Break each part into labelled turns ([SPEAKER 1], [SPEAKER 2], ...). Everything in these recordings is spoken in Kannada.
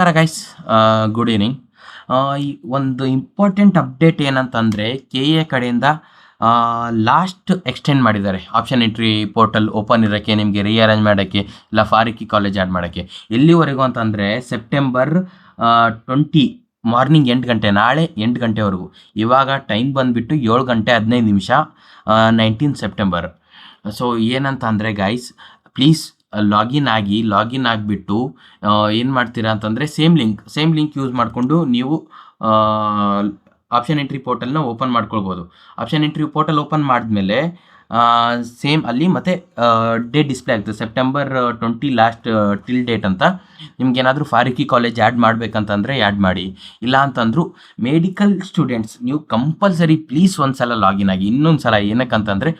[SPEAKER 1] Guys, good evening. ಈ ಒಂದು ಇಂಪಾರ್ಟೆಂಟ್ ಅಪ್ಡೇಟ್ ಏನಂತಂದರೆ ಕೆ ಎ ಕಡೆಯಿಂದ ಲಾಸ್ಟ್ ಎಕ್ಸ್ಟೆಂಡ್ ಮಾಡಿದ್ದಾರೆ ಆಪ್ಷನ್ ಎಂಟ್ರಿ ಪೋರ್ಟಲ್ ಓಪನ್ ಇರೋಕ್ಕೆ, ನಿಮಗೆ ರೀಅರೇಂಜ್ ಮಾಡೋಕ್ಕೆ, ಇಲ್ಲ ಫಾರಿಕಿ ಕಾಲೇಜ್ ಆ್ಯಡ್ ಮಾಡೋಕ್ಕೆ. ಎಲ್ಲಿವರೆಗೂ ಅಂತಂದರೆ ಸೆಪ್ಟೆಂಬರ್ 20 ಮಾರ್ನಿಂಗ್ 8 ಗಂಟೆ, ನಾಳೆ 8 ಗಂಟೆವರೆಗೂ. ಇವಾಗ ಟೈಮ್ ಬಂದುಬಿಟ್ಟು 7 ಗಂಟೆ 15 ನಿಮಿಷ, 19 ಸೆಪ್ಟೆಂಬರ್. ಸೊ ಏನಂತ ಅಂದರೆ ಗೈಸ್, ಪ್ಲೀಸ್ ಲಾಗಿನ್ ಆಗಿಬಿಟ್ಟು ಏನು ಮಾಡ್ತೀರಾ ಅಂತಂದರೆ ಸೇಮ್ ಲಿಂಕ್ ಯೂಸ್ ಮಾಡಿಕೊಂಡು ನೀವು ಆಪ್ಷನ್ ಎಂಟ್ರಿ ಪೋರ್ಟಲ್ನ ಓಪನ್ ಮಾಡ್ಕೊಳ್ಬೋದು. ಆಪ್ಷನ್ ಎಂಟ್ರಿ ಪೋರ್ಟಲ್ ಓಪನ್ ಮಾಡಿದ್ಮೇಲೆ ಸೇಮ್ ಅಲ್ಲಿ ಮತ್ತೆ ಡೇಟ್ ಡಿಸ್ಪ್ಲೇ ಆಗ್ತದೆ, ಸೆಪ್ಟೆಂಬರ್ 20 ಲಾಸ್ಟ್ ಟಿಲ್ ಡೇಟ್ ಅಂತ. ನಿಮ್ಗೇನಾದರೂ ಫಾರಿಕಿ ಕಾಲೇಜ್ ಆ್ಯಡ್ ಮಾಡಬೇಕಂತಂದರೆ ಆ್ಯಡ್ ಮಾಡಿ. ಇಲ್ಲ ಅಂತಂದರೂ ಮೆಡಿಕಲ್ ಸ್ಟೂಡೆಂಟ್ಸ್ ನೀವು ಕಂಪಲ್ಸರಿ ಪ್ಲೀಸ್ ಒಂದು ಸಲ ಲಾಗಿನ್ ಆಗಿ. ಇನ್ನೊಂದು ಸಲ ಏನಕ್ಕಂತಂದರೆ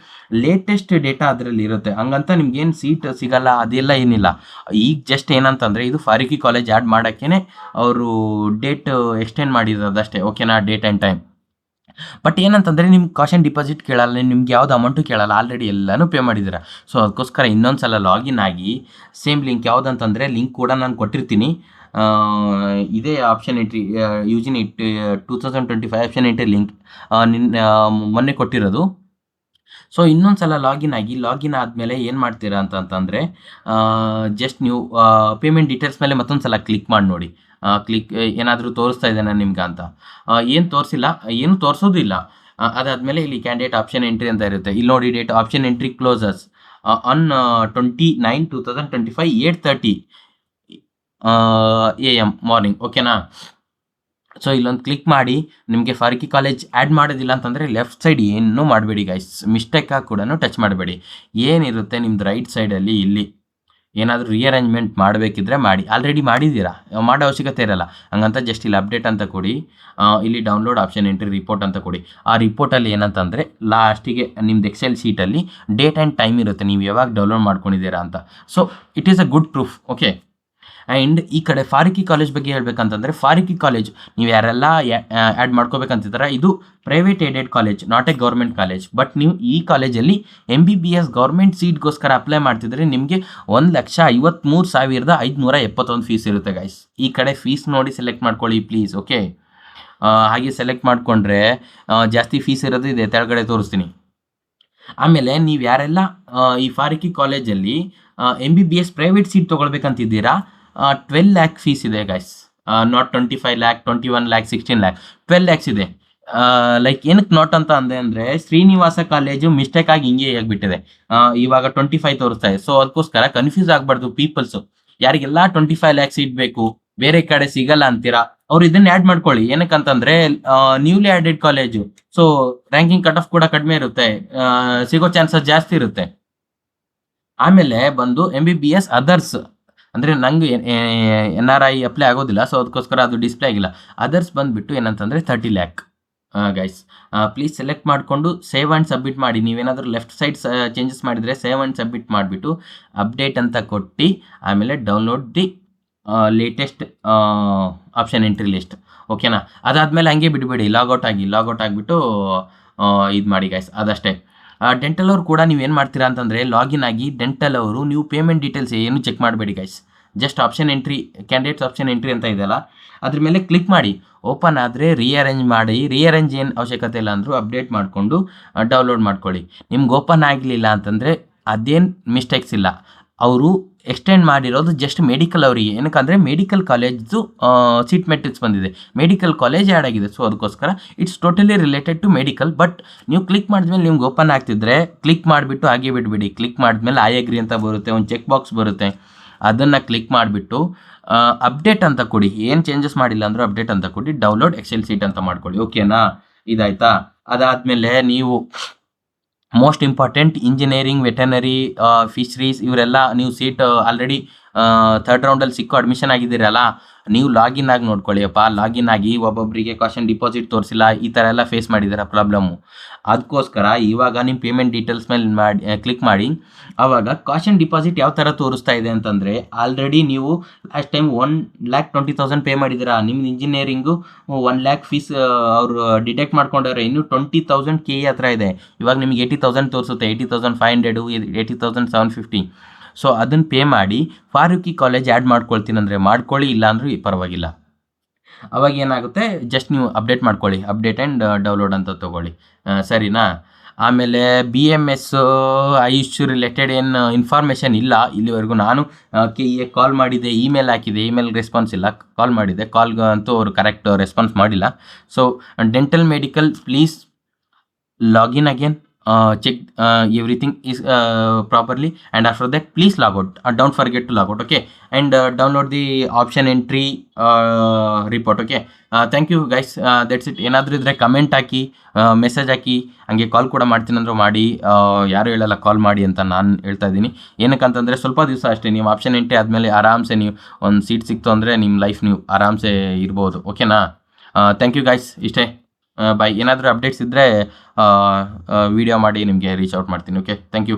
[SPEAKER 1] ಲೇಟೆಸ್ಟ್ ಡೇಟಾ ಅದರಲ್ಲಿ ಇರುತ್ತೆ, ಹಂಗಂತ ನಿಮ್ಗೇನು ಸೀಟ್ ಸಿಗಲ್ಲ ಅದೆಲ್ಲ ಏನಿಲ್ಲ. ಈಗ ಜಸ್ಟ್ ಏನಂತಂದರೆ ಇದು ಫಾರಿಕಿ ಕಾಲೇಜ್ ಆ್ಯಡ್ ಮಾಡೋಕ್ಕೇ ಅವರು ಡೇಟ್ ಎಕ್ಸ್ಟೆಂಡ್ ಮಾಡಿರೋದಷ್ಟೇ, ಓಕೆನಾ, ಡೇಟ್ ಆ್ಯಂಡ್ ಟೈಮ್. ಬಟ್ ಏನಂತಂದರೆ ನಿಮ್ಗೆ ಕಾಷನ್ ಡಿಪಾಸಿಟ್ ಕೇಳಲ್ಲ, ನಿಮ್ಗೆ ಯಾವ್ದು ಅಮೌಂಟು ಕೇಳಲ್ಲ, ಆಲ್ರೆಡಿ ಎಲ್ಲನೂ ಪೇ ಮಾಡಿದ್ದೀರ. ಸೊ ಅದಕ್ಕೋಸ್ಕರ ಇನ್ನೊಂದು ಸಲ ಲಾಗಿನ್ ಆಗಿ ಸೇಮ್ ಲಿಂಕ್ ಯಾವುದಂತಂದರೆ ಲಿಂಕ್ ಕೂಡ ನಾನು ಕೊಟ್ಟಿರ್ತೀನಿ. ಇದೇ option entry Eugene 2025 option entry link ಮೊನ್ನೆ ಕೊಟ್ಟಿರೋದು. ಸೊ ಇನ್ನೊಂದು ಸಲ ಲಾಗಿನ್ ಆದಮೇಲೆ ಏನು ಮಾಡ್ತೀರಾ ಅಂತಂದರೆ ಜಸ್ಟ್ ನೀವು ಪೇಮೆಂಟ್ ಡೀಟೇಲ್ಸ್ ಮೇಲೆ ಮತ್ತೊಂದು ಸಲ ಕ್ಲಿಕ್ ಮಾಡಿ ನೋಡಿ. ಏನಾದರೂ ತೋರಿಸ್ತಾ ಇದ್ದೇನೆ ನಿಮ್ಗೆ ಅಂತ? ಏನು ತೋರಿಸಿಲ್ಲ, ಏನು ತೋರಿಸೋದು ಇಲ್ಲ. ಅದಾದಮೇಲೆ ಇಲ್ಲಿ ಕ್ಯಾಂಡಿಡೇಟ್ ಆಪ್ಷನ್ ಎಂಟ್ರಿ ಅಂತ ಇರುತ್ತೆ. ಇಲ್ಲಿ ನೋಡಿ, date option entry closes on 29/2025 8:30 AM morning, ಓಕೆನಾ. ಸೊ ಇಲ್ಲೊಂದು ಕ್ಲಿಕ್ ಮಾಡಿ. ನಿಮಗೆ ಫಾರಿಕಿ ಕಾಲೇಜ್ ಆ್ಯಡ್ ಮಾಡೋದಿಲ್ಲ ಅಂತಂದರೆ ಲೆಫ್ಟ್ ಸೈಡ್ ಏನೂ ಮಾಡಬೇಡಿ ಗೈಸ್, ಮಿಸ್ಟೇಕಾಗಿ ಕೂಡ ಟಚ್ ಮಾಡಬೇಡಿ. ಏನಿರುತ್ತೆ ನಿಮ್ದು ರೈಟ್ ಸೈಡಲ್ಲಿ ಇಲ್ಲಿ ಏನಾದರೂ ರೀಅರೇಂಜ್ಮೆಂಟ್ ಮಾಡಬೇಕಿದ್ರೆ ಮಾಡಿ. ಆಲ್ರೆಡಿ ಮಾಡಿದ್ದೀರಾ, ಮಾಡೋ ಅವಶ್ಯಕತೆ ಇರಲ್ಲ. ಹಂಗಂತ ಜಸ್ಟ್ ಇಲ್ಲಿ ಅಪ್ಡೇಟ್ ಅಂತ ಕೊಡಿ, ಇಲ್ಲಿ ಡೌನ್ಲೋಡ್ ಆಪ್ಷನ್ ಎಂಟ್ರಿ ರಿಪೋರ್ಟ್ ಅಂತ ಕೊಡಿ. ಆ ರಿಪೋರ್ಟಲ್ಲಿ ಏನಂತಂದರೆ ಲಾಸ್ಟಿಗೆ ನಿಮ್ದು ಎಕ್ಸೆಲ್ ಶೀಟಲ್ಲಿ ಡೇಟ್ ಆ್ಯಂಡ್ ಟೈಮ್ ಇರುತ್ತೆ, ನೀವು ಯಾವಾಗ ಡೌನ್ಲೋಡ್ ಮಾಡ್ಕೊಂಡಿದ್ದೀರಾ ಅಂತ. So it is a good proof, okay. And ಈ ಕಡೆ ಫಾರಿಕಿ ಕಾಲೇಜ್ ಬಗ್ಗೆ ಹೇಳ್ಬೇಕಂತಂದರೆ, ಫಾರಿಕಿ ಕಾಲೇಜ್ ನೀವು ಯಾರೆಲ್ಲ ಆ್ಯಡ್ ಮಾಡ್ಕೋಬೇಕಂತಿದ್ದಾರೆ, ಇದು private aided college, not A government college. But ನೀವು ಈ ಕಾಲೇಜಲ್ಲಿ MBBS ಗೌರ್ಮೆಂಟ್ ಸೀಟ್ಗೋಸ್ಕರ ಅಪ್ಲೈ ಮಾಡ್ತಿದ್ರೆ ನಿಮಗೆ 1,53,571 ಫೀಸ್ ಇರುತ್ತೆ ಗೈಸ್. ಈ ಕಡೆ ಫೀಸ್ ನೋಡಿ ಸೆಲೆಕ್ಟ್ ಮಾಡ್ಕೊಳ್ಳಿ ಪ್ಲೀಸ್, ಓಕೆ. ಹಾಗೆ ಸೆಲೆಕ್ಟ್ ಮಾಡಿಕೊಂಡ್ರೆ ಜಾಸ್ತಿ ಫೀಸ್ ಇರೋದು ಇದೆ, ಕೆಳಗಡೆ ತೋರಿಸ್ತೀನಿ. ಆಮೇಲೆ ನೀವು ಯಾರೆಲ್ಲ ಈ ಫಾರಿಕಿ ಕಾಲೇಜಲ್ಲಿ MBBS ಪ್ರೈವೇಟ್ ಸೀಟ್ ತೊಗೊಳ್ಬೇಕಂತಿದ್ದೀರಾ, 12 lakh ಫೀಸ್ ಇದೆ guys. Not 25 lakh, 21 lakh, 16 lakh, 12 lakhs ಇದೆ. ಲೈಕ್ ಏನಕ್ಕೆ ನಾಟ್ ಅಂತ ಅಂದರೆ ಶ್ರೀನಿವಾಸ ಕಾಲೇಜು ಮಿಸ್ಟೇಕ್ ಆಗಿ ಹಿಂಗೆ ಆಗಿಬಿಟ್ಟಿದೆ, ಇವಾಗ 25 ತೋರಿಸ್ತಾ ಇದೆ. ಸೊ ಅದಕ್ಕೋಸ್ಕರ ಕನ್ಫ್ಯೂಸ್ ಆಗಬಾರ್ದು ಪೀಪಲ್ಸು. ಯಾರಿಗೆಲ್ಲ 25 lakh ಸೀಟ್ ಬೇಕು, ಬೇರೆ ಕಡೆ ಸಿಗಲ್ಲ ಅಂತೀರಾ, ಅವ್ರು ಇದನ್ನ ಆ್ಯಡ್ ಮಾಡ್ಕೊಳ್ಳಿ. ಏನಕ್ಕಂತಂದರೆ newly added college, so ranking cut off ಕೂಡ ಕಡಿಮೆ ಇರುತ್ತೆ, ಸಿಗೋ ಚಾನ್ಸಸ್ ಜಾಸ್ತಿ ಇರುತ್ತೆ. ಆಮೇಲೆ ಬಂದು MBBS ಅದರ್ಸ್ ಅಂದರೆ ನಂಗೆ NRI ಅಪ್ಲೈ ಆಗೋದಿಲ್ಲ, ಸೊ ಅದಕ್ಕೋಸ್ಕರ ಅದು ಡಿಸ್ಪ್ಲೇ ಆಗಿಲ್ಲ. ಅದರ್ಸ್ ಬಂದುಬಿಟ್ಟು ಏನಂತಂದರೆ 30 lakh ಗೈಸ್. ಪ್ಲೀಸ್ ಸೆಲೆಕ್ಟ್ ಮಾಡಿಕೊಂಡು ಸೇವ್ ಆ್ಯಂಡ್ ಸಬ್ಮಿಟ್ ಮಾಡಿ. ನೀವೇನಾದರೂ ಲೆಫ್ಟ್ ಸೈಡ್ ಚೇಂಜಸ್ ಮಾಡಿದರೆ ಸೇವ್ ಆ್ಯಂಡ್ ಸಬ್ಮಿಟ್ ಮಾಡಿಬಿಟ್ಟು ಅಪ್ಡೇಟ್ ಅಂತ ಕೊಟ್ಟು ಆಮೇಲೆ download the latest option entry list, ಓಕೆನಾ. ಅದಾದಮೇಲೆ ಹಂಗೆ ಬಿಡಬೇಡಿ, ಲಾಗೌಟ್ ಆಗಿಬಿಟ್ಟು ಇದು ಮಾಡಿ ಗೈಸ್, ಅದಷ್ಟೇ. ಡೆಂಟಲ್ ಅವ್ರು ಕೂಡ ನೀವೇನು ಮಾಡ್ತೀರಾ ಅಂತಂದರೆ ಲಾಗಿನ್ ಆಗಿ ಡೆಂಟಲ್ ಅವರು ನೀವು ಪೇಮೆಂಟ್ ಡೀಟೇಲ್ಸ್ ಏನು ಚೆಕ್ ಮಾಡಬೇಡಿ guys. Just option entry, candidates option entry ಅಂತ ಇದೆಯಲ್ಲ ಅದ್ರ ಮೇಲೆ ಕ್ಲಿಕ್ ಮಾಡಿ. ಓಪನ್ ಆದರೆ ರೀಅರೇಂಜ್ ಮಾಡಿ. ರೀಅರೇಂಜ್ ಏನು ಅವಶ್ಯಕತೆ ಇಲ್ಲ ಅಂದರೂ ಅಪ್ಡೇಟ್ ಮಾಡಿಕೊಂಡು ಡೌನ್ಲೋಡ್ ಮಾಡ್ಕೊಳ್ಳಿ. ನಿಮ್ಗೆ ಓಪನ್ ಆಗಲಿಲ್ಲ ಅಂತಂದರೆ ಅದೇನು ಮಿಸ್ಟೇಕ್ಸ್ ಇಲ್ಲ, ಅವರು ಎಕ್ಸ್ಟೆಂಡ್ ಮಾಡಿರೋದು ಜಸ್ಟ್ ಮೆಡಿಕಲ್ ಅವರಿಗೆ. ಏನಕ್ಕಂದರೆ ಮೆಡಿಕಲ್ ಕಾಲೇಜ್ದು ಸೀಟ್ ಮೆಟ್ರಿಕ್ಸ್ ಬಂದಿದೆ, ಮೆಡಿಕಲ್ ಕಾಲೇಜ್ ಆ್ಯಡ್ ಆಗಿದೆ. ಸೊ ಅದಕ್ಕೋಸ್ಕರ it's totally related to medical. But ನೀವು ಕ್ಲಿಕ್ ಮಾಡಿದ್ಮೇಲೆ ನಿಮ್ಗೆ ಓಪನ್ ಆಗ್ತಿದ್ರೆ ಕ್ಲಿಕ್ ಮಾಡಿಬಿಟ್ಟು ಹಾಗೆ ಬಿಟ್ಬಿಡಿ. ಕ್ಲಿಕ್ ಮಾಡಿದ್ಮೇಲೆ ಐ ಅಗ್ರಿ ಅಂತ ಬರುತ್ತೆ, ಒಂದು ಚೆಕ್ ಬಾಕ್ಸ್ ಬರುತ್ತೆ, ಅದನ್ನು ಕ್ಲಿಕ್ ಮಾಡಿಬಿಟ್ಟು ಅಪ್ಡೇಟ್ ಅಂತ ಕೊಡಿ. ಏನು ಚೇಂಜಸ್ ಮಾಡಿಲ್ಲ ಅಂದರೂ ಅಪ್ಡೇಟ್ ಅಂತ ಕೊಡಿ, ಡೌನ್ಲೋಡ್ ಎಕ್ಸೆಲ್ ಸೀಟ್ ಅಂತ ಮಾಡ್ಕೊಳ್ಳಿ, ಓಕೆನಾ. ಇದಾಯ್ತಾ? ಅದಾದಮೇಲೆ ನೀವು most important engineering, veterinary, fisheries ಇವರೆಲ್ಲ ನೀವು ಸೀಟ್ ಆಲ್ರೆಡಿ 3rd ರೌಂಡಲ್ಲಿ ಸಿಕ್ಕೋ ಅಡ್ಮಿಷನ್ ಆಗಿದ್ದೀರಲ್ಲ, ನೀವು ಲಾಗಿನ್ ಆಗಿ ನೋಡ್ಕೊಳ್ಳಿ ಅಪ್ಪ. ಲಾಗಿನ್ ಆಗಿ ಒಬ್ಬೊಬ್ಬರಿಗೆ ಕಾಷನ್ ಡಿಪಾಸಿಟ್ ತೋರಿಸಿಲ್ಲ, ಈ ಥರ ಎಲ್ಲ ಫೇಸ್ ಮಾಡಿದ್ದೀರಾ ಪ್ರಾಬ್ಲಮ್ಮು. ಅದಕ್ಕೋಸ್ಕರ ಇವಾಗ ನಿಮ್ಮ ಪೇಮೆಂಟ್ ಡೀಟೇಲ್ಸ್ ಮೇಲೆ ಕ್ಲಿಕ್ ಮಾಡಿ. ಆವಾಗ ಕಾಷನ್ ಡಿಪಾಸಿಟ್ ಯಾವ ಥರ ತೋರಿಸ್ತಾ ಇದೆ ಅಂತಂದರೆ, ಆಲ್ರೆಡಿ ನೀವು ಲಾಸ್ಟ್ ಟೈಮ್ 1,20,000 ಪೇ ಮಾಡಿದ್ದೀರಾ. ನಿಮ್ದು ಇಂಜಿನಿಯರಿಂಗು 1 lakh ಫೀಸ್ ಅವರು ಡಿಟೆಕ್ಟ್ ಮಾಡ್ಕೊಂಡವ್ರೆ, ಇನ್ನೂ 20,000 KE ಹತ್ರ ಇದೆ. ಇವಾಗ ನಿಮ್ಗೆ 80,000 ತೋರಿಸುತ್ತೆ, 80,500, 80,750. ಸೊ ಅದನ್ನು ಪೇ ಮಾಡಿ ಫಾರೂಕಿ ಕಾಲೇಜ್ ಆ್ಯಡ್ ಮಾಡ್ಕೊಳ್ತೀನಿ ಅಂದರೆ ಮಾಡ್ಕೊಳ್ಳಿ, ಇಲ್ಲ ಅಂದರೂ ಪರವಾಗಿಲ್ಲ. ಅವಾಗ ಏನಾಗುತ್ತೆ, ಜಸ್ಟ್ ನೀವು ಅಪ್ಡೇಟ್ ಮಾಡ್ಕೊಳ್ಳಿ, ಅಪ್ಡೇಟ್ ಆ್ಯಂಡ್ ಡೌನ್ಲೋಡ್ ಅಂತ ತೊಗೊಳ್ಳಿ, ಸರಿನಾ. ಆಮೇಲೆ BMS ಆಯುಷ್ ರಿಲೇಟೆಡ್ ಏನು ಇನ್ಫಾರ್ಮೇಷನ್ ಇಲ್ಲ ಇಲ್ಲಿವರೆಗೂ. ನಾನು KE ಕಾಲ್ ಮಾಡಿದ್ದೆ, ಇಮೇಲ್ ಹಾಕಿದೆ, ಇಮೇಲ್ ರೆಸ್ಪಾನ್ಸ್ ಇಲ್ಲ. ಕಾಲ್ ಮಾಡಿದ್ದೆ, ಕಾಲ್ಗೆ ಅಂತೂ ಅವರು ಕರೆಕ್ಟ್ ರೆಸ್ಪಾನ್ಸ್ ಮಾಡಿಲ್ಲ. So dental medical please login again, check everything is properly, and after that please log out, don't forget to log out, okay, and download the option entry report, okay. Thank you guys, that's it. ಏನಾದರೂ ಇದ್ದರೆ ಕಮೆಂಟ್ ಹಾಕಿ, ಮೆಸೇಜ್ ಹಾಕಿ, ಹಂಗೆ ಕಾಲ್ ಕೂಡ ಮಾಡ್ತೀನಿ ಅಂದರೂ ಮಾಡಿ. ಯಾರು ಹೇಳಲ್ಲ ಕಾಲ್ ಮಾಡಿ ಅಂತ, ನಾನು ಹೇಳ್ತಾ ಇದ್ದೀನಿ. ಏನಕ್ಕಂತಂದರೆ ಸ್ವಲ್ಪ ದಿವಸ ಅಷ್ಟೇ, ನೀವು ಆಪ್ಷನ್ ಎಂಟ್ರಿ ಆದಮೇಲೆ ಆರಾಮ್ಸೆ ನೀವು ಒಂದು ಸೀಟ್ ಸಿಕ್ತು ಅಂದರೆ ನಿಮ್ಮ ಲೈಫ್ ನೀವು ಆರಾಮ್ಸೆ ಇರ್ಬೋದು, ಓಕೆನಾ. ಥ್ಯಾಂಕ್ ಯು ಗೈಸ್, ಇಷ್ಟೇ, ಬಾಯ್. ಏನಾದರೂ ಅಪ್ಡೇಟ್ಸ್ ಇದ್ದರೆ ವಿಡಿಯೋ ಮಾಡಿ ನಿಮಗೆ ರೀಚ್ ಔಟ್ ಮಾಡ್ತೀನಿ, ಓಕೆ. Thank you.